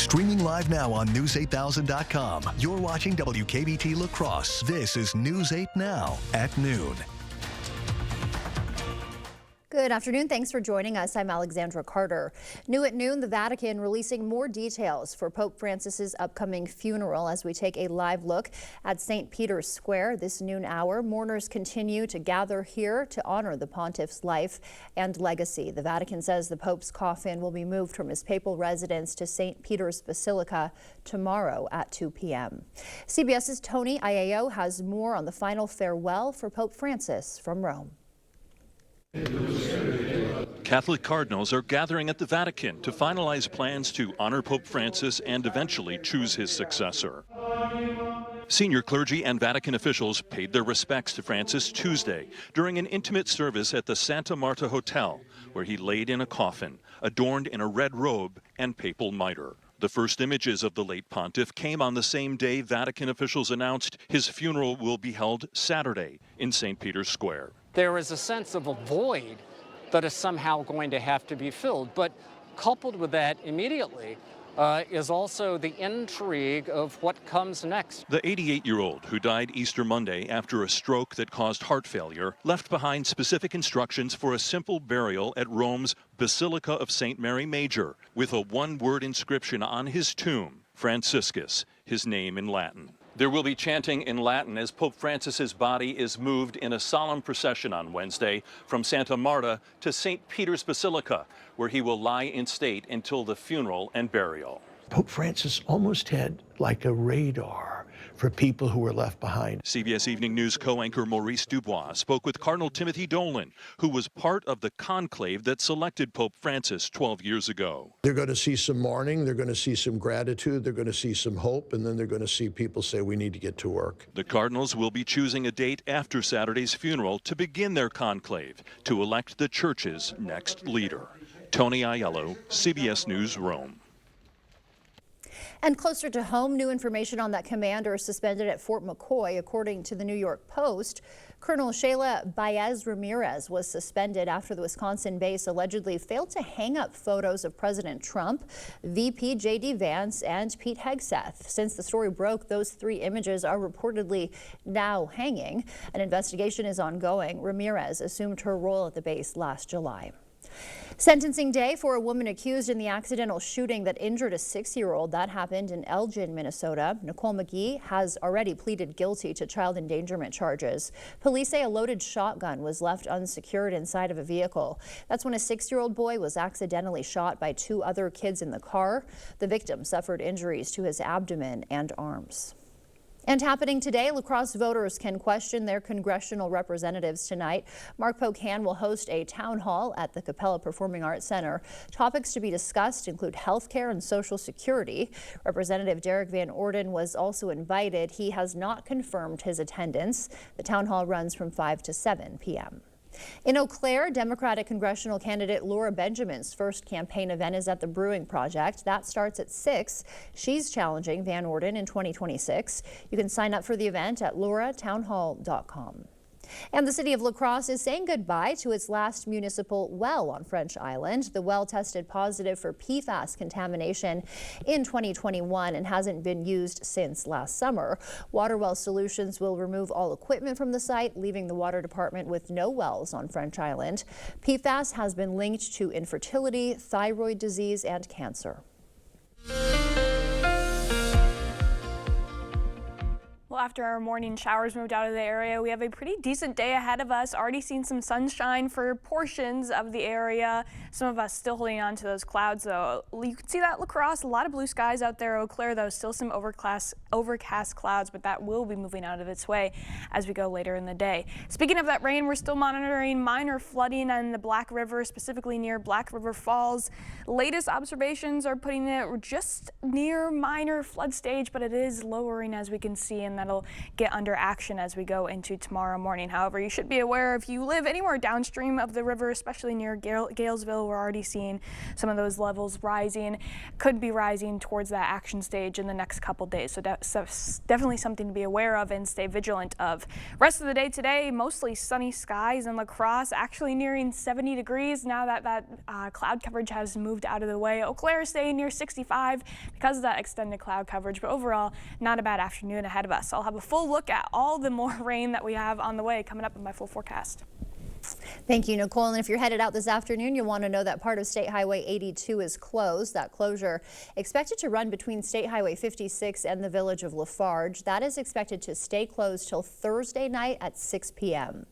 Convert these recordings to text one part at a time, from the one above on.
Streaming live now on News8000.com. You're watching WKBT La Crosse. This is News 8 Now at noon. Good afternoon. Thanks for joining us. I'm Alexandra Carter. New at noon, the Vatican releasing more details for Pope Francis's upcoming funeral as we take a live look at St. Peter's Square this noon hour. Mourners continue to gather here to honor the pontiff's life and legacy. The Vatican says the Pope's coffin will be moved from his papal residence to St. Peter's Basilica tomorrow at 2 p.m. CBS's Tony Aiello has more on the final farewell for Pope Francis from Rome. Catholic cardinals are gathering at the Vatican to finalize plans to honor Pope Francis and eventually choose his successor. Senior clergy and Vatican officials paid their respects to Francis Tuesday during an intimate service at the Santa Marta Hotel, where he laid in a coffin, adorned in a red robe and papal mitre. The first images of the late pontiff came on the same day Vatican officials announced his funeral will be held Saturday in St. Peter's Square. There is a sense of a void that is somehow going to have to be filled. But coupled with that immediately is also the intrigue of what comes next. The 88-year-old who died Easter Monday after a stroke that caused heart failure left behind specific instructions for a simple burial at Rome's Basilica of St. Mary Major with a one-word inscription on his tomb, Franciscus, his name in Latin. There will be chanting in Latin as Pope Francis's body is moved in a solemn procession on Wednesday from Santa Marta to St. Peter's Basilica, where he will lie in state until the funeral and burial. Pope Francis almost had like a radar for people who were left behind. CBS Evening News co-anchor Maurice Dubois spoke with Cardinal Timothy Dolan, who was part of the conclave that selected Pope Francis 12 years ago. They're going to see some mourning, they're going to see some gratitude, they're going to see some hope, and then they're going to see people say we need to get to work. The Cardinals will be choosing a date after Saturday's funeral to begin their conclave to elect the church's next leader. Tony Aiello, CBS News, Rome. And closer to home, new information on that commander suspended at Fort McCoy. According to the New York Post, Colonel Shayla Baez Ramirez was suspended after the Wisconsin base allegedly failed to hang up photos of President Trump, VP J.D. Vance, and Pete Hegseth. Since the story broke, those three images are reportedly now hanging. An investigation is ongoing. Ramirez assumed her role at the base last July. Sentencing day for a woman accused in the accidental shooting that injured a 6-year-old. That happened in Elgin, Minnesota. Nicole McGee has already pleaded guilty to child endangerment charges. Police say a loaded shotgun was left unsecured inside of a vehicle. That's when a 6-year-old boy was accidentally shot by two other kids in the car. The victim suffered injuries to his abdomen and arms. And happening today, La Crosse voters can question their congressional representatives tonight. Mark Pocan will host a town hall at the Capella Performing Arts Center. Topics to be discussed include health care and Social Security. Representative Derek Van Orden was also invited. He has not confirmed his attendance. The town hall runs from 5 to 7 p.m. In Eau Claire, Democratic congressional candidate Laura Benjamin's first campaign event is at the Brewing Project. That starts at 6. She's challenging Van Orden in 2026. You can sign up for the event at lauratownhall.com. And the city of La Crosse is saying goodbye to its last municipal well on French Island. The well tested positive for PFAS contamination in 2021 and hasn't been used since last summer. Waterwell Solutions will remove all equipment from the site, leaving the water department with no wells on French Island. PFAS has been linked to infertility, thyroid disease, and cancer. Well, after our morning showers moved out of the area, we have a pretty decent day ahead of us. Already seen some sunshine for portions of the area. Some of us still holding on to those clouds, though. You can see that La Crosse, a lot of blue skies out there. Eau Claire, though, still some overcast clouds, but that will be moving out of its way as we go later in the day. Speaking of that rain, we're still monitoring minor flooding on the Black River, specifically near Black River Falls. Latest observations are putting it just near minor flood stage, but it is lowering as we can see, and that'll get under action as we go into tomorrow morning. However, you should be aware if you live anywhere downstream of the river, especially near Galesville, we're already seeing some of those levels rising, could be rising towards that action stage in the next couple days. So definitely something to be aware of and stay vigilant of. Rest of the day today, mostly sunny skies in La Crosse, actually nearing 70 degrees now that cloud coverage has moved out of the way. Eau Claire staying near 65 because of that extended cloud coverage, but overall, not a bad afternoon ahead of us. I'll have a full look at all the more rain that we have on the way coming up in my full forecast. Thank you, Nicole. And if you're headed out this afternoon, you'll want to know that part of State Highway 82 is closed. That closure expected to run between State Highway 56 and the village of Lafarge. That is expected to stay closed till Thursday night at 6 p.m.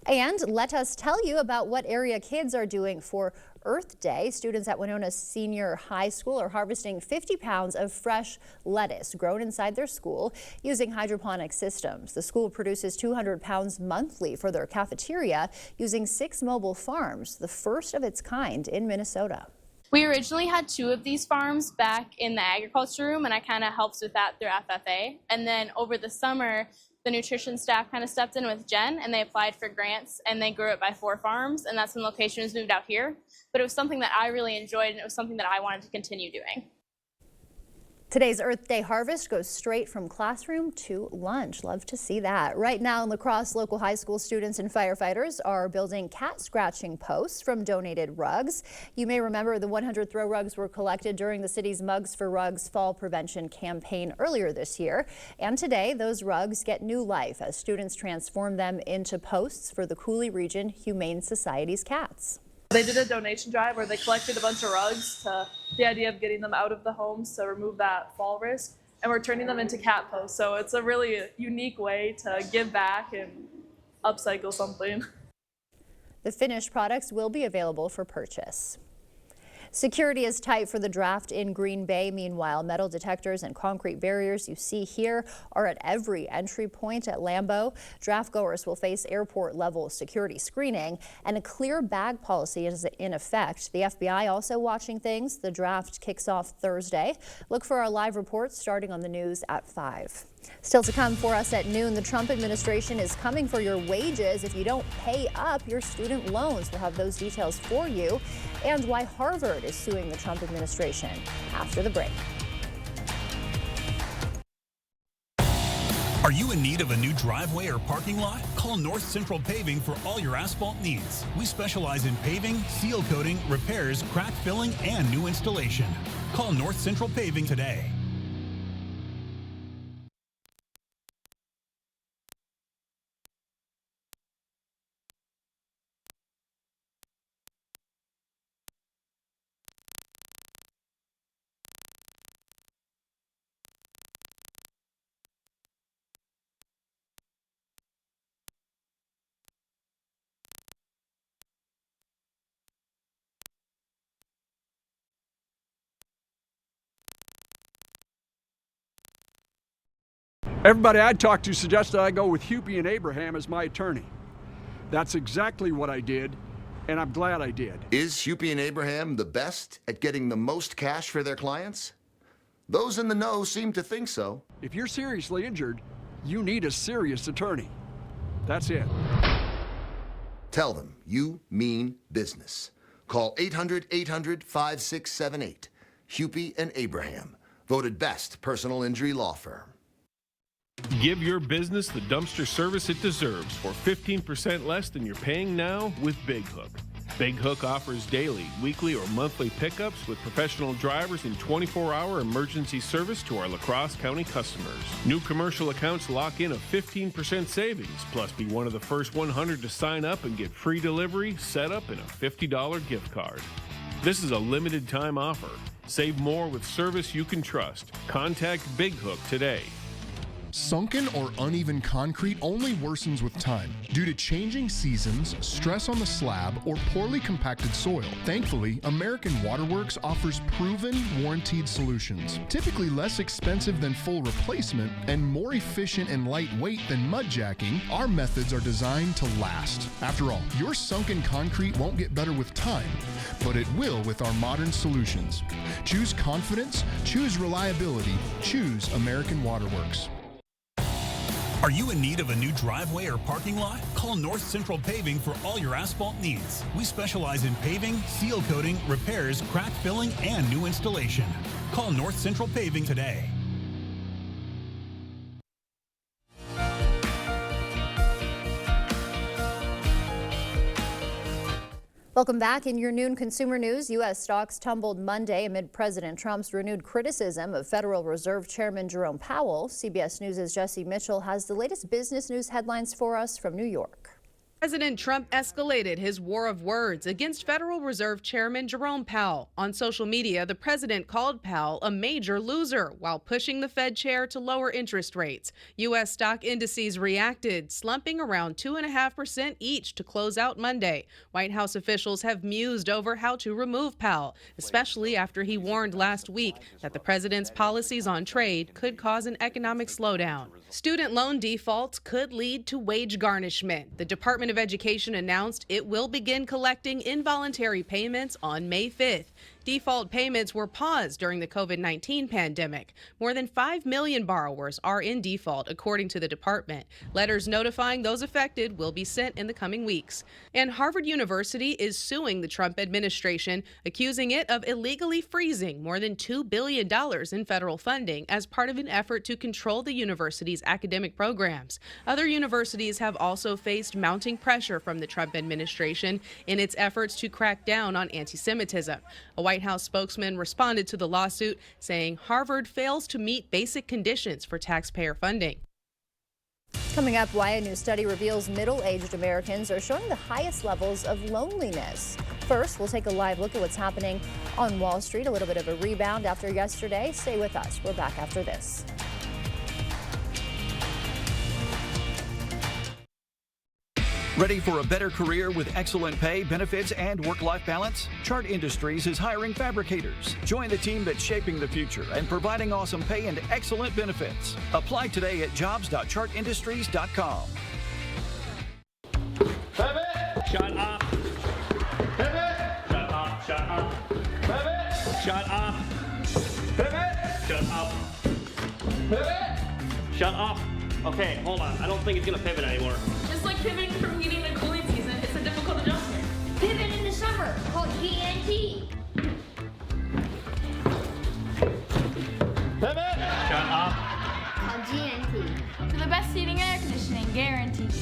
And let us tell you about what area kids are doing for Earth Day. Students at Winona Senior High School are harvesting 50 pounds of fresh lettuce grown inside their school using hydroponic systems. The school produces 200 pounds monthly for their cafeteria using 6 mobile farms, the first of its kind in Minnesota. We originally had 2 of these farms back in the agriculture room, and I kind of helped with that through FFA. And then over the summer, the nutrition staff kind of stepped in with Jen, and they applied for grants, and they grew it by 4 farms, and that's when the location was moved out here. But it was something that I really enjoyed, and it was something that I wanted to continue doing. Today's Earth Day harvest goes straight from classroom to lunch. Love to see that. Right now in La Crosse, local high school students and firefighters are building cat scratching posts from donated rugs. You may remember the 100 throw rugs were collected during the city's Mugs for Rugs fall prevention campaign earlier this year. And today those rugs get new life as students transform them into posts for the Coulee Region Humane Society's cats. They did a donation drive where they collected a bunch of rugs to the idea of getting them out of the homes to remove that fall risk, and we're turning them into cat posts. So it's a really unique way to give back and upcycle something. The finished products will be available for purchase. Security is tight for the draft in Green Bay. Meanwhile, metal detectors and concrete barriers you see here are at every entry point at Lambeau. Draft goers will face airport-level security screening, and a clear bag policy is in effect. The FBI also watching things. The draft kicks off Thursday. Look for our live reports starting on the news at 5. Still to come for us at noon, the Trump administration is coming for your wages if you don't pay up your student loans. We'll have those details for you, and why Harvard is suing the Trump administration after the break. Are you in need of a new driveway or parking lot? Call North Central Paving for all your asphalt needs. We specialize in paving, seal coating, repairs, crack filling, and new installation. Call North Central Paving today. Everybody I talked to suggested I go with Hupy and Abraham as my attorney. That's exactly what I did, and I'm glad I did. Is Hupy and Abraham the best at getting the most cash for their clients? Those in the know seem to think so. If you're seriously injured, you need a serious attorney. That's it. Tell them you mean business. Call 800-800-5678. Hupy and Abraham, voted best personal injury law firm. Give your business the dumpster service it deserves for 15% less than you're paying now with Big Hook. Big Hook offers daily, weekly, or monthly pickups with professional drivers and 24-hour emergency service to our La Crosse County customers. New commercial accounts lock in a 15% savings, plus be one of the first 100 to sign up and get free delivery, setup, and a $50 gift card. This is a limited time offer. Save more with service you can trust. Contact Big Hook today. Sunken or uneven concrete only worsens with time due to changing seasons, stress on the slab, or poorly compacted soil. Thankfully, American Waterworks offers proven, warranted solutions. Typically less expensive than full replacement and more efficient and lightweight than mud jacking, our methods are designed to last. After all, your sunken concrete won't get better with time, but it will with our modern solutions. Choose confidence, choose reliability, choose American Waterworks. Are you in need of a new driveway or parking lot? Call North Central Paving for all your asphalt needs. We specialize in paving, seal coating, repairs, crack filling, and new installation. Call North Central Paving today. Welcome back. In your noon consumer news, U.S. stocks tumbled Monday amid President Trump's renewed criticism of Federal Reserve Chairman Jerome Powell. CBS News' Jesse Mitchell has the latest business news headlines for us from New York. President Trump escalated his war of words against Federal Reserve Chairman Jerome Powell. On social media, the president called Powell a major loser while pushing the Fed chair to lower interest rates. U.S. stock indices reacted, slumping around 2.5% each to close out Monday. White House officials have mused over how to remove Powell, especially after he warned last week that the president's policies on trade could cause an economic slowdown. Student loan defaults could lead to wage garnishment. The Department of Education announced it will begin collecting involuntary payments on May 5th. Default payments were paused during the COVID-19 pandemic. More than 5 million borrowers are in default, according to the department. Letters notifying those affected will be sent in the coming weeks. And Harvard University is suing the Trump administration, accusing it of illegally freezing more than $2 billion in federal funding as part of an effort to control the university's academic programs. Other universities have also faced mounting pressure from the Trump administration in its efforts to crack down on anti-Semitism. A White House spokesman responded to the lawsuit, saying Harvard fails to meet basic conditions for taxpayer funding. Coming up, why a new study reveals middle-aged Americans are showing the highest levels of loneliness. First, we'll take a live look at what's happening on Wall Street, a little bit of a rebound after yesterday. Stay with us. We're back after this. Ready for a better career with excellent pay, benefits, and work-life balance? Chart Industries is hiring fabricators. Join the team that's shaping the future and providing awesome pay and excellent benefits. Apply today at jobs.chartindustries.com. Pivot! Shut up! Pivot! Shut up! Shut up! Pivot! Shut up! Pivot! Shut up! Pivot! Shut up! Okay, hold on. I don't think it's gonna pivot anymore. Just like pivoting from heating to cooling season, it's a difficult adjustment. Pivot in the summer, called GNT. Pivot! Shut up! Called GNT. For the best heating and air conditioning, guaranteed.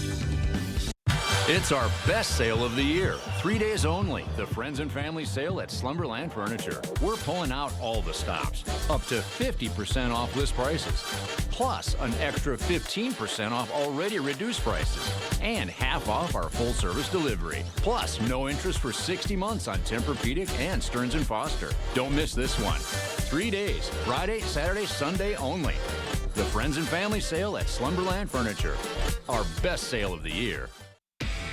It's our best sale of the year. 3 days only. The Friends and Family Sale at Slumberland Furniture. We're pulling out all the stops. Up to 50% off list prices. Plus an extra 15% off already reduced prices. And half off our full service delivery. Plus no interest for 60 months on Tempur-Pedic and Stearns & Foster. Don't miss this one. 3 days. Friday, Saturday, Sunday only. The Friends and Family Sale at Slumberland Furniture. Our best sale of the year.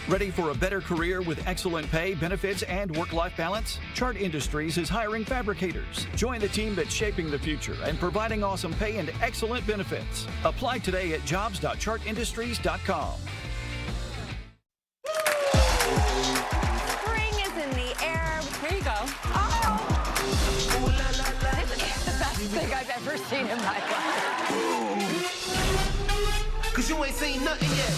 Ready for a better career with excellent pay, benefits, and work-life balance? Chart Industries is hiring fabricators. Join the team that's shaping the future and providing awesome pay and excellent benefits. Apply today at jobs.chartindustries.com. Spring is in the air. Here you go. Oh! This is the best thing I've ever seen in my life. Cause you ain't seen nothing yet.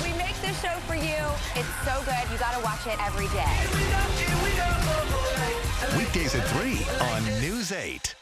We make this show for you. It's so good. You got to watch it every day. Weekdays at 3 on News 8.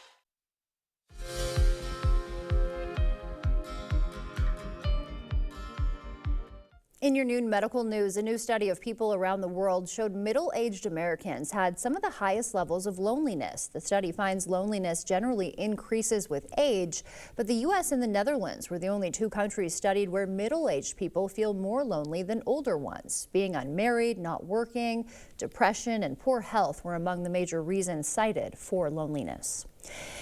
In your noon medical news, a new study of people around the world showed middle-aged Americans had some of the highest levels of loneliness. The study finds loneliness generally increases with age, but the U.S. and the Netherlands were the only two countries studied where middle-aged people feel more lonely than older ones. Being unmarried, not working, depression, and poor health were among the major reasons cited for loneliness.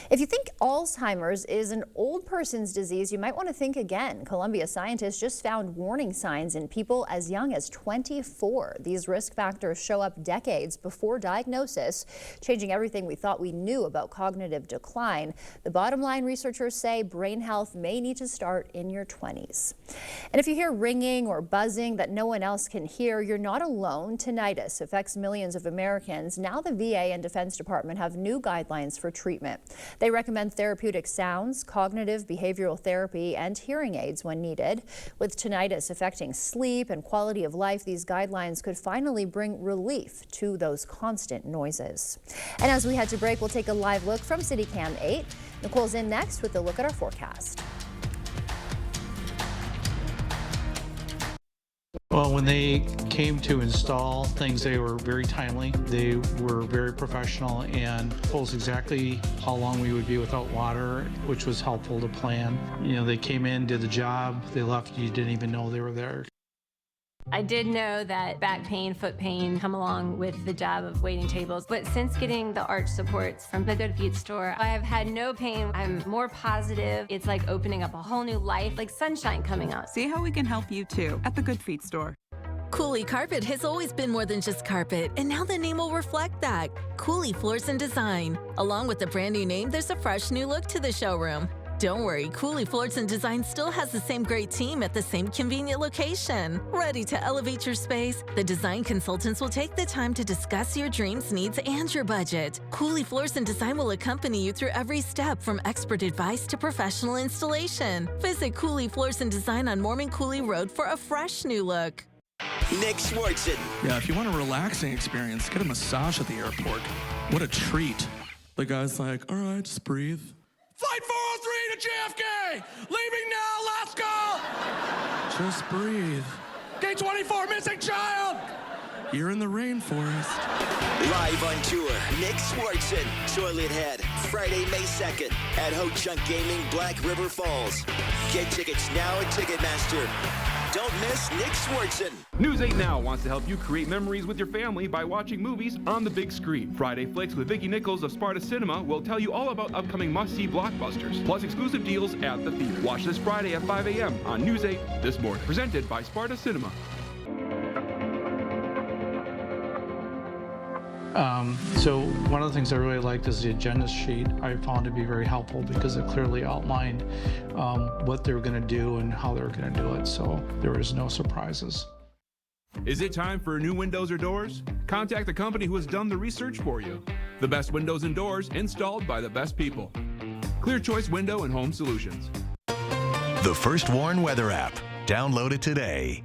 If you think Alzheimer's is an old person's disease, you might want to think again. Columbia scientists just found warning signs in people as young as 24. These risk factors show up decades before diagnosis, changing everything we thought we knew about cognitive decline. The bottom line, researchers say brain health may need to start in your 20s. And if you hear ringing or buzzing that no one else can hear, you're not alone. Tinnitus affects millions of Americans. Now the VA and Defense Department have new guidelines for treatment. They recommend therapeutic sounds, cognitive behavioral therapy, and hearing aids when needed. With tinnitus affecting sleep and quality of life, these guidelines could finally bring relief to those constant noises. And as we head to break, we'll take a live look from CityCam 8. Nicole's in next with a look at our forecast. Well, when they came to install things, they were very timely. They were very professional and told us exactly how long we would be without water, which was helpful to plan. You know, they came in, did the job, they left, you didn't even know they were there. I did know that back pain, foot pain come along with the job of waiting tables, but since getting the arch supports from the Good Feet store, I have had no pain. I'm more positive. It's like opening up a whole new life, like sunshine coming out. See how we can help you too at the Good Feet store. Cooley Carpet has always been more than just carpet, and now the name will reflect that. Cooley Floors and Design. Along with the brand new name, there's a fresh new look to the showroom. Don't worry, Cooley Floors and Design still has the same great team at the same convenient location. Ready to elevate your space? The design consultants will take the time to discuss your dreams, needs, and your budget. Cooley Floors and Design will accompany you through every step from expert advice to professional installation. Visit Cooley Floors and Design on Mormon Cooley Road for a fresh new look. Nick Swartzen. Yeah, if you want a relaxing experience, get a massage at the airport. What a treat. The guy's like, all right, just breathe. Flight 403 to JFK! Leaving now, let's go! Just breathe. Gate 24, missing child! You're in the rainforest. Live on tour, Nick Swartzen, Toilet Head, Friday, May 2nd at Ho Chunk Gaming, Black River Falls. Get tickets now at Ticketmaster. Don't miss Nick Swartzen. News 8 Now wants to help you create memories with your family by watching movies on the big screen. Friday Flicks with Vicki Nichols of Sparta Cinema will tell you all about upcoming must-see blockbusters, plus exclusive deals at the theater. Watch this Friday at 5 a.m. on News 8 This Morning, presented by Sparta Cinema. So one of the things I really liked is the agenda sheet. I found to be very helpful because it clearly outlined what they were going to do and how they were going to do it, so there was no surprises. Is it time for new windows or doors? Contact the company who has done the research for you. The best windows and doors installed by the best people. Clear Choice Window and Home Solutions. The First Warn Weather app. Download it today.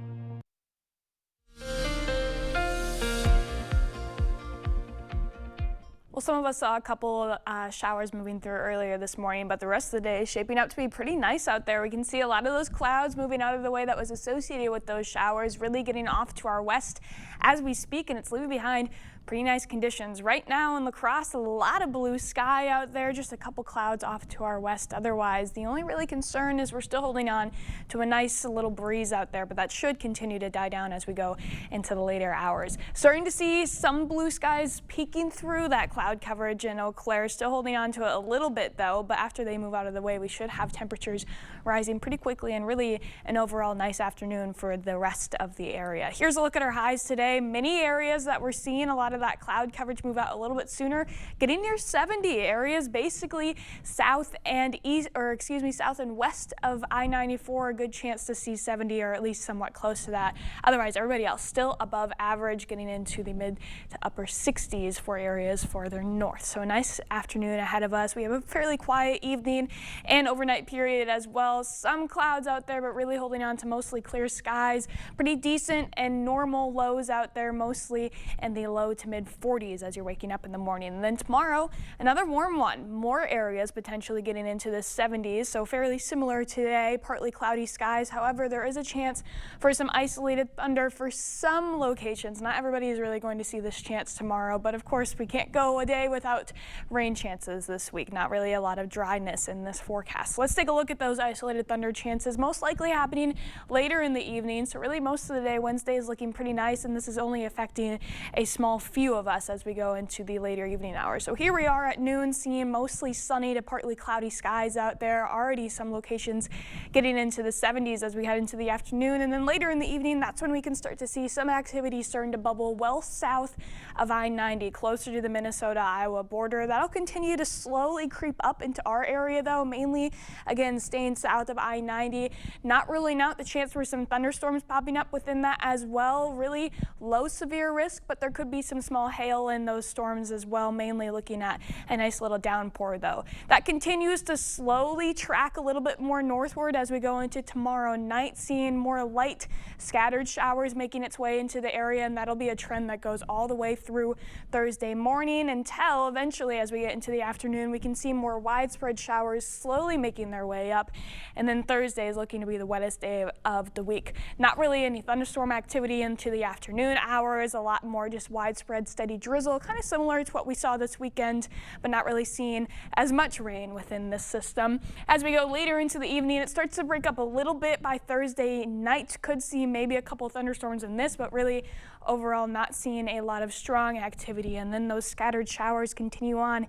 Well, some of us saw a couple showers moving through earlier this morning, but the rest of the day is shaping up to be pretty nice out there. We can see a lot of those clouds moving out of the way that was associated with those showers, really getting off to our west as we speak, and it's leaving behind pretty nice conditions. Right now in La Crosse, a lot of blue sky out there, just a couple clouds off to our west. Otherwise, the only really concern is we're still holding on to a nice little breeze out there, but that should continue to die down as we go into the later hours. Starting to see some blue skies peeking through that cloud coverage in Eau Claire, still holding on to it a little bit though, but after they move out of the way, we should have temperatures rising pretty quickly and really an overall nice afternoon for the rest of the area. Here's a look at our highs today. Many areas that we're seeing a lot of that cloud coverage move out a little bit sooner, getting near 70 areas, basically south and south and west of I-94, a good chance to see 70 or at least somewhat close to that. Otherwise, everybody else still above average, getting into the mid to upper 60s for areas farther north. So a nice afternoon ahead of us. We have a fairly quiet evening and overnight period as well. Some clouds out there, but really holding on to mostly clear skies. Pretty decent and normal lows out there, mostly in the low to mid 40s as you're waking up in the morning. And then tomorrow, another warm one. More areas potentially getting into the 70s, so fairly similar today, partly cloudy skies. However, there is a chance for some isolated thunder for some locations. Not everybody is really going to see this chance tomorrow, but of course we can't go a day without rain chances this week. Not really a lot of dryness in this forecast. Let's take a look at those isolated thunder chances, most likely happening later in the evening. So really most of the day, Wednesday is looking pretty nice, and this is only affecting a small few of us as we go into the later evening hours. So here we are at noon, seeing mostly sunny to partly cloudy skies out there. Already some locations getting into the 70s as we head into the afternoon. And then later in the evening, that's when we can start to see some activity starting to bubble well south of I-90, closer to the Minnesota-Iowa border. That'll continue to slowly creep up into our area, though, mainly, again, staying south of I-90. Not ruling out the chance for some thunderstorms popping up within that as well. Really low severe risk, but there could be some small hail in those storms as well, mainly looking at a nice little downpour, though. That continues to slowly track a little bit more northward as we go into tomorrow night, seeing more light scattered showers making its way into the area, and that'll be a trend that goes all the way through Thursday morning until eventually, as we get into the afternoon, we can see more widespread showers slowly making their way up. And then Thursday is looking to be the wettest day of the week. Not really any thunderstorm activity into the afternoon hours, a lot more just widespread steady drizzle, kind of similar to what we saw this weekend, but not really seeing as much rain within this system. As we go later into the evening, it starts to break up a little bit by Thursday night. Could see maybe a couple thunderstorms in this, but really overall not seeing a lot of strong activity. And then those scattered showers continue on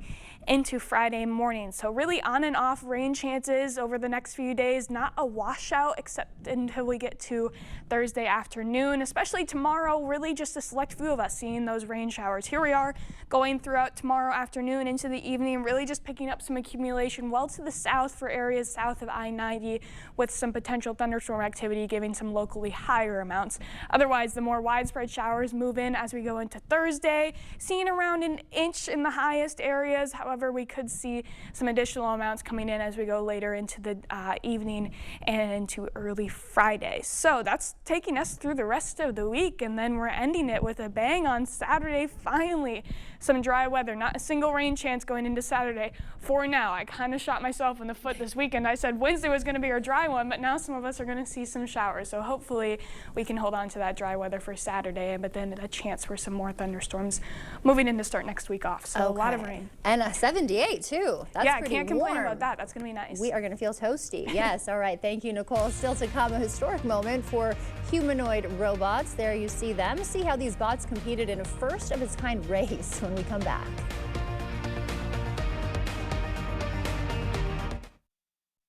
into Friday morning. So really on and off rain chances over the next few days, not a washout except until we get to Thursday afternoon, especially tomorrow, really just a select few of us seeing those rain showers. Here we are going throughout tomorrow afternoon into the evening, really just picking up some accumulation well to the south for areas south of I-90 with some potential thunderstorm activity giving some locally higher amounts. Otherwise, the more widespread showers move in as we go into Thursday, seeing around an inch in the highest areas. However, we could see some additional amounts coming in as we go later into the evening and into early Friday. So that's taking us through the rest of the week, and then we're ending it with a bang on Saturday. Finally, some dry weather, not a single rain chance going into Saturday for now. I kind of shot myself in the foot this weekend. I said Wednesday was going to be our dry one, but now some of us are going to see some showers. So hopefully we can hold on to that dry weather for Saturday, but then a chance for some more thunderstorms moving in to start next week off. So a lot of rain. And a 78 too. That's yeah, I pretty can't complain warm. about that. That's going to be nice. We are going to feel toasty. Yes. All right. Thank you, Nicole. Still to come, a historic moment for humanoid robots. There you see them. See how these bots competed in a first of its kind race when we come back.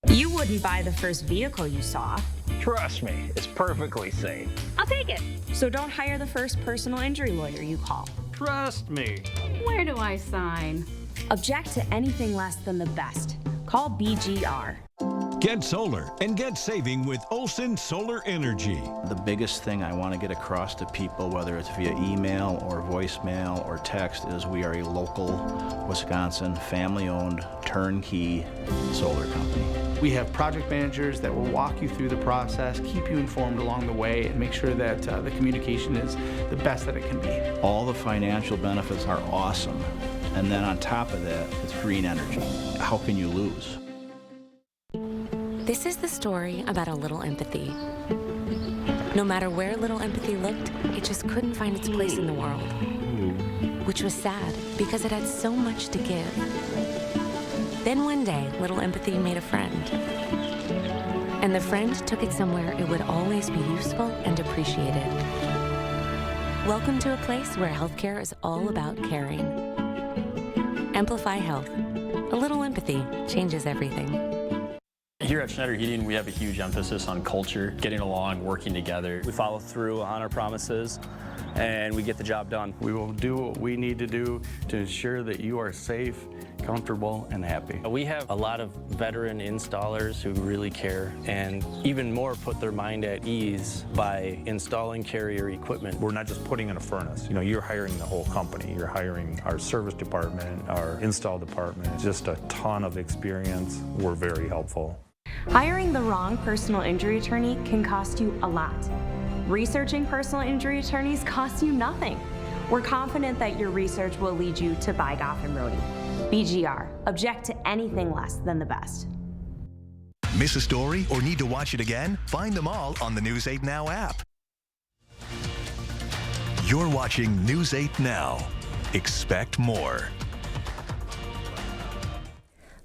You wouldn't buy the first vehicle you saw. Trust me, it's perfectly safe. I'll take it. So don't hire the first personal injury lawyer you call. Trust me. Where do I sign? Object to anything less than the best. Call BGR. Get solar and get saving with Olson Solar Energy. The biggest thing I want to get across to people, whether it's via email or voicemail or text, is we are a local Wisconsin family-owned turnkey solar company. We have project managers that will walk you through the process, keep you informed along the way, and make sure that the communication is the best that it can be. All the financial benefits are awesome. And then on top of that, it's green energy. How can you lose? This is the story about a little empathy. No matter where little empathy looked, it just couldn't find its place in the world. Which was sad, because it had so much to give. Then one day, little empathy made a friend. And the friend took it somewhere it would always be useful and appreciated. Welcome to a place where healthcare is all about caring. Amplify Health. A little empathy changes everything. Here at Schneider Heating, we have a huge emphasis on culture, getting along, working together. We follow through on our promises, and we get the job done. We will do what we need to do to ensure that you are safe, comfortable, and happy. We have a lot of veteran installers who really care, and even more put their mind at ease by installing Carrier equipment. We're not just putting in a furnace. You know, you're hiring the whole company. You're hiring our service department, our install department. Just a ton of experience. We're very helpful. Hiring the wrong personal injury attorney can cost you a lot. Researching personal injury attorneys costs you nothing. We're confident that your research will lead you to buy Goff and Rohde. BGR. Object to anything less than the best. Miss a story or need to watch it again? Find them all on the News 8 Now app. You're watching News 8 Now. Expect more.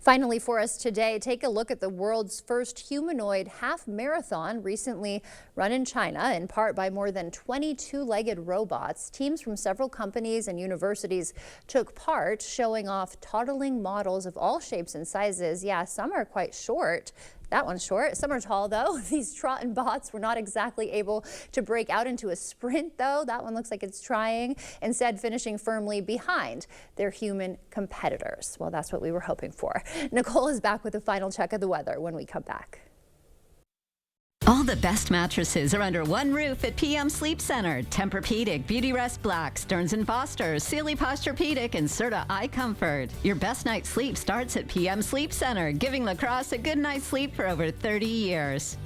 Finally for us today, take a look at the world's first humanoid half marathon recently run in China, in part by more than 20 two-legged robots. Teams from several companies and universities took part, showing off toddling models of all shapes and sizes. Yeah, some are quite short. That one's short. Some are tall, though. These trotting bots were not exactly able to break out into a sprint, though. That one looks like it's trying, instead finishing firmly behind their human competitors. Well, that's what we were hoping for. Nicole is back with a final check of the weather when we come back. All the best mattresses are under one roof at PM Sleep Center. Tempur-Pedic, Beautyrest Black, Stearns & Foster, Sealy Posturepedic, and Serta iComfort. Your best night's sleep starts at PM Sleep Center, giving lacrosse a good night's sleep for over 30 years.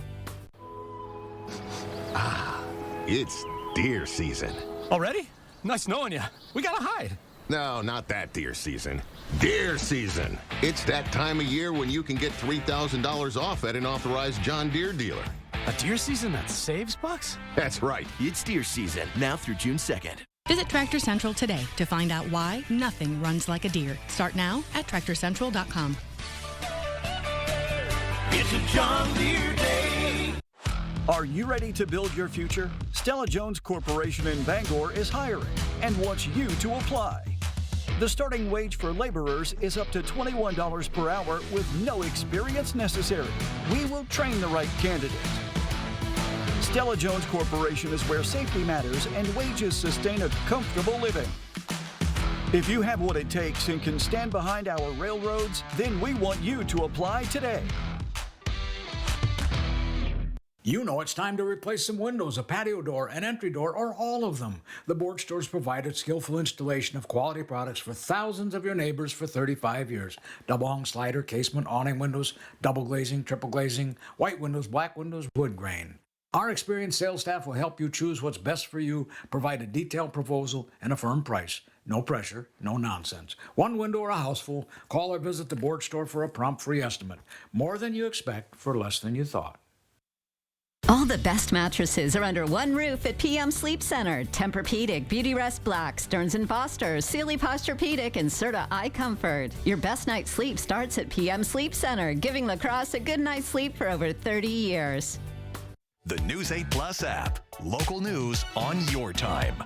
Ah, it's deer season. Already? Nice knowing you. We gotta hide. No, not that deer season. Deer season. It's that time of year when you can get $3,000 off at an authorized John Deere dealer. A deer season that saves bucks? That's right. It's deer season, now through June 2nd. Visit Tractor Central today to find out why nothing runs like a deer. Start now at TractorCentral.com. It's a John Deere day. Are you ready to build your future? Stella Jones Corporation in Bangor is hiring and wants you to apply. The starting wage for laborers is up to $21 per hour with no experience necessary. We will train the right candidate. Stella Jones Corporation is where safety matters and wages sustain a comfortable living. If you have what it takes and can stand behind our railroads, then we want you to apply today. You know it's time to replace some windows, a patio door, an entry door, or all of them. The Board Store's provided skillful installation of quality products for thousands of your neighbors for 35 years. Double hung slider, casement, awning windows, double glazing, triple glazing, white windows, black windows, wood grain. Our experienced sales staff will help you choose what's best for you, provide a detailed proposal, and a firm price. No pressure, no nonsense. One window or a house full, call or visit the Board Store for a prompt free estimate. More than you expect for less than you thought. All the best mattresses are under one roof at PM Sleep Center. Tempur-Pedic, Beautyrest Black, Stearns & Foster, Sealy Posturepedic, and Serta iComfort. Your best night's sleep starts at PM Sleep Center, giving lacrosse a good night's sleep for over 30 years. The News 8 Plus app. Local news on your time.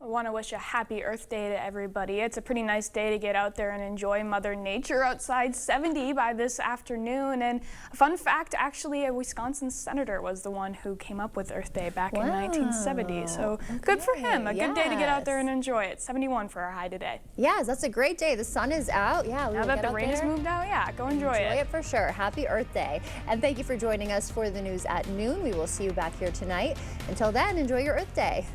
I want to wish a happy Earth Day to everybody. It's a pretty nice day to get out there and enjoy Mother Nature outside. 70 by this afternoon. And a fun fact, actually, a Wisconsin senator was the one who came up with Earth Day back in 1970. So good for him. A good day to get out there and enjoy it. 71 for our high today. Yes, that's a great day. The sun is out. Yeah, now that the rain has moved out, yeah, go enjoy it. Enjoy it for sure. Happy Earth Day. And thank you for joining us for the news at noon. We will see you back here tonight. Until then, enjoy your Earth Day.